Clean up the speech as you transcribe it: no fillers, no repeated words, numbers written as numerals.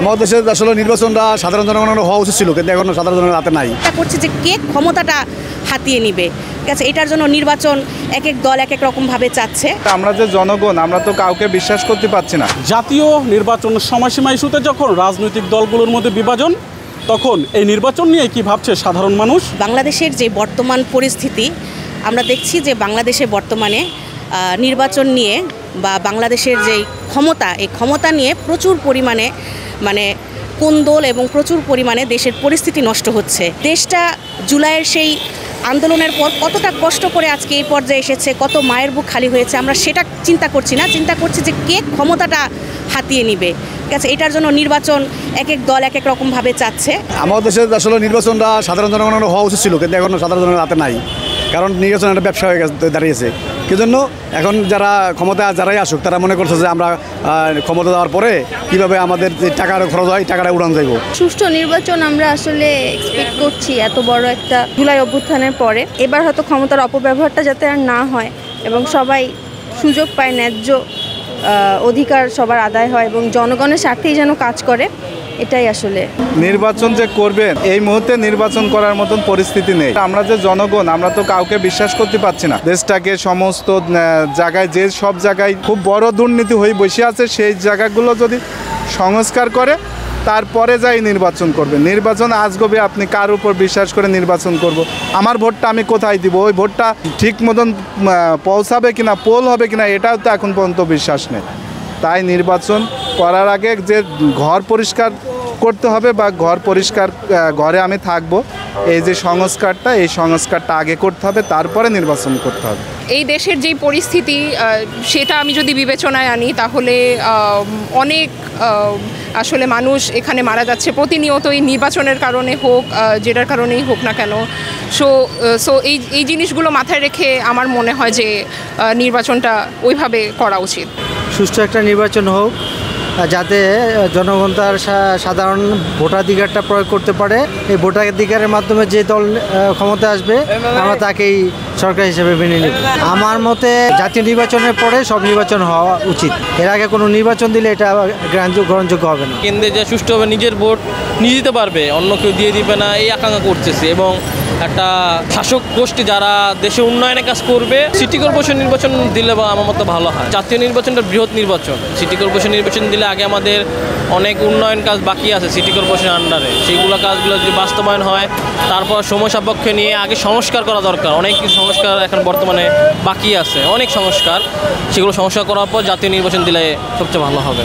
আমাদের দেশে আসলে নির্বাচনটা সাধারণ জনগণের হওয়া উচিত ছিল, কিন্তু এখন সাধারণ জনগণের হাতে নাই। এটা করছে যে কে ক্ষমতাটা হাতিয়ে নিবে, ঠিক আছে। এটার জন্য নির্বাচন এক এক দল এক এক রকমভাবে চাচ্ছে। আমরা যে জনগণ, আমরা তো কাউকে বিশ্বাস করতে পারছি না। জাতীয় নির্বাচনের সময়সীমা ইস্যুতে যখন রাজনৈতিক দলগুলোর মধ্যে বিভাজন, তখন এই নির্বাচন নিয়ে কি ভাবছে সাধারণ মানুষ? বাংলাদেশের যে বর্তমান পরিস্থিতি, আমরা দেখছি যে বাংলাদেশে বর্তমানে নির্বাচন নিয়ে বা বাংলাদেশের যে ক্ষমতা, এই ক্ষমতা নিয়ে প্রচুর পরিমাণে কোন্দল এবং প্রচুর পরিমাণে দেশের পরিস্থিতি নষ্ট হচ্ছে। দেশটা জুলাইয়ের সেই আন্দোলনের পর কতটা কষ্ট করে আজকে এই পর্যায়ে এসেছে, কত মায়ের বুক খালি হয়েছে, আমরা সেটা চিন্তা করছি না। চিন্তা করছি যে কে ক্ষমতাটা হাতিয়ে নিবে, ঠিক আছে। এটার জন্য নির্বাচন এক এক দল এক এক রকমভাবে চাচ্ছে। আমাদের দেশে আসলে নির্বাচনটা সাধারণ জনগণের হওয়া উচিত ছিল, কিন্তু এখন সাধারণ জনগণের হাতে নাই। কারণ নির্বাচন একটা ব্যবসা হয়ে দাঁড়িয়েছে। কি জন্য এখন যারা যারাই আসুক, তারা মনে করছে যে আমরা ক্ষমতা দেওয়ার পরে কীভাবে আমাদের যে টাকার খরচ হয়, টাকাটা উড়ান যাইব। সুষ্ঠু নির্বাচন আমরা আসলে এক্সপেক্ট করছি এত বড় একটা জুলাই অভ্যুত্থানের পরে। এবার হয়তো ক্ষমতার অপব্যবহারটা যাতে আর না হয় এবং সবাই সুযোগ পায়, ন্যায্য অধিকার সবার আদায় হয় এবং জনগণের স্বার্থেই যেন কাজ করে, এটাই আসলে। নির্বাচন যে করবেন, এই মুহূর্তে নির্বাচন করার মতন পরিস্থিতি নেই। আমরা যে জনগণ, আমরা তো কাউকে বিশ্বাস করতে পারছি না। দেশটাকে সমস্ত জায়গায়, যে সব জায়গায় খুব বড় দুর্নীতি হয়ে বসে আছে, সেই জায়গাগুলো যদি সংস্কার করে তারপরে যাই নির্বাচন করবে। নির্বাচন আজগবে আপনি কার উপর বিশ্বাস করে নির্বাচন করব? আমার ভোটটা আমি কোথায় দিব? ওই ভোটটা ঠিক মতন পৌঁছাবে কিনা, পোল হবে কিনা, এটাও তো এখন পর্যন্ত বিশ্বাস নেই। তাই নির্বাচন করার আগে যে ঘর পরিষ্কার করতে হবে বা ঘরে আমি থাকবো, এই যে সংস্কারটা, এই সংস্কারটা আগে করতে হবে, তারপরে নির্বাচন করতে হবে। এই দেশের যেই পরিস্থিতি, সেটা আমি যদি বিবেচনায় আনি, তাহলে অনেক আসলে মানুষ এখানে মারা যাচ্ছে প্রতিনিয়তই, নির্বাচনের কারণে হোক, যেটার কারণেই হোক না কেন। সো এই জিনিসগুলো মাথায় রেখে আমার মনে হয় যে নির্বাচনটা ওইভাবে করা উচিত। সুষ্ঠু একটা নির্বাচন হোক, যাতে জনগণ তার সাধারণ ভোটাধিকারটা প্রয়োগ করতে পারে। এই ভোটাধিকারের মাধ্যমে যে দল ক্ষমতা আসবে, আমরা তাকেই সরকার হিসেবে মেনে নেব। আমার মতে জাতীয় নির্বাচনের পরে সব নির্বাচন হওয়া উচিত। এর আগে কোনো নির্বাচন দিলে এটা গ্রহণযোগ্য হবে না। কেন্দ্রে যে সুষ্ঠুভাবে নিজের ভোট নিয়ে দিতে পারবে, অন্য কেউ দিয়ে দিবে না, এই আকাঙ্ক্ষা করতেছে। এবং একটা শাসক গোষ্ঠী যারা দেশে উন্নয়নের কাজ করবে, সিটি কর্পোরেশন নির্বাচন দিলে বা আমার মতো ভালো হয়। জাতীয় নির্বাচনটা বৃহৎ নির্বাচন, সিটি কর্পোরেশন নির্বাচন দিলে আগে আমাদের অনেক উন্নয়ন কাজ বাকি আছে সিটি কর্পোরেশনের আন্ডারে, সেইগুলো কাজগুলো যদি বাস্তবায়ন হয়, তারপর সময় সাপেক্ষে নিয়ে আগে সংস্কার করা দরকার। অনেক কিছু সংস্কার এখন বর্তমানে বাকি আছে, অনেক সংস্কার, সেগুলো সংস্কার করার পর জাতীয় নির্বাচন দিলে সবচেয়ে ভালো হবে।